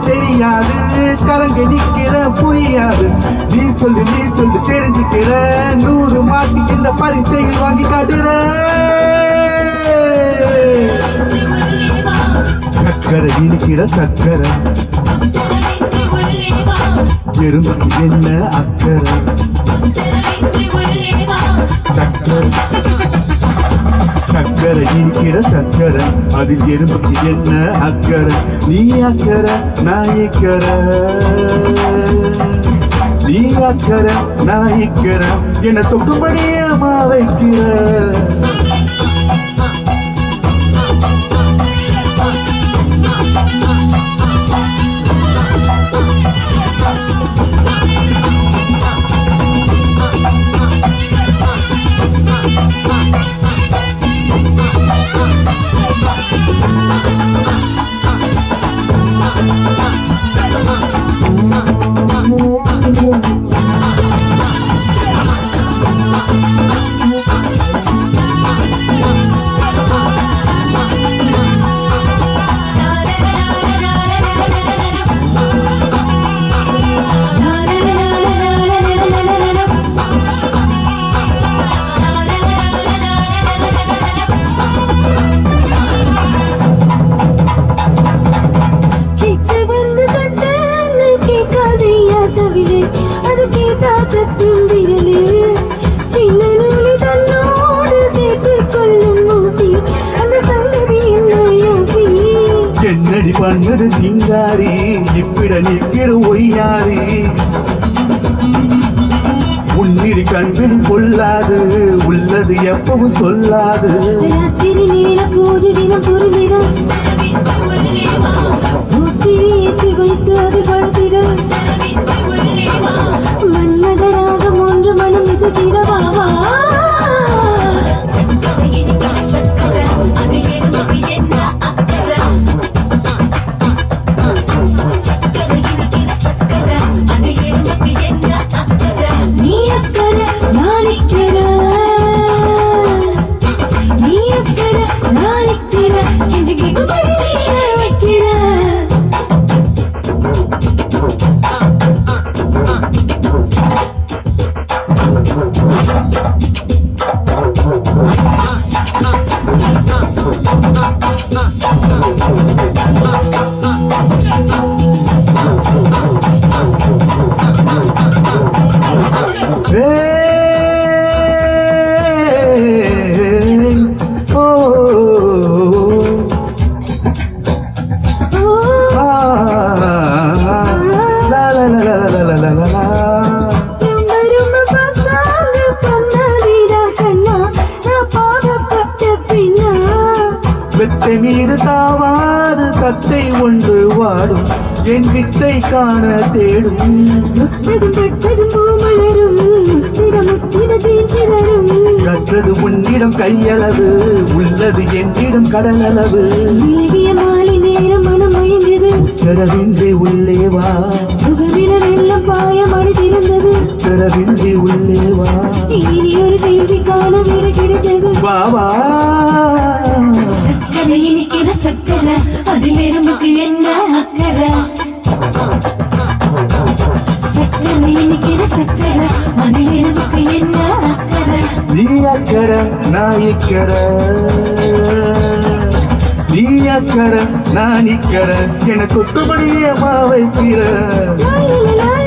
தெரியாது கலங்க நிக்கிற புரியாது நீ சொல்லு தெரிஞ்சுக்கிற 100 மார்க்கு இந்த பரீட்சையில் வாங்கி காட்டுற சக்கரை இனிக்கிற சக்கரை எறும்புக்கு என்ன அக்கறை சக்கரை இனிக்கிற சக்கரை அதில் எறும்புக்கு என்ன அக்கறை நீ அக்கறை நான் இக்கறை நீ அக்கறை நான் இக்கறை என்ன சொக்கும்படியமா வைக்கிற என்னடி பண்ணது சிங்காரி இப்பட நிற்கிற ஒய்யாரி உன்னிரு கண்கள் கொள்ளாது உள்ளது எப்பவும் சொல்லாது ராத்திரி நேர பூஜை தினம் புரிந்திடும் முத்திரி ஏற்றி வைத்து அது படுத்திட மன்மதராக ஒன்று மனம் இசைத்திடவா வெத்தை மீது தாவாது தத்தை ஒன்று வாடும் என் வித்தை காண தேடும் கற்றது உன்னிடம் கையளவு உள்ளது என்னிடம் கடலளவு மாலை நேரம் மனம் மயங்கியது திறவின்றி உள்ளே வா சுகவினம் பாயமடி திறந்தது திறவின்றி உள்ளே வா இனி ஒரு கேள்வி காண விட கிடைத்தது வா வா சக்கரை அதில் எறும்புக்கு என்ன அக்கறை சக்கரை இனிக்கிற சக்கரை அதில் எறும்புக்கு என்ன அக்கறை நீ அக்கறை நான் இக்கறை நீ அக்கறை நான் இக்கறை என கொத்துபடியே மாவைக்கிற லா, லா, லா,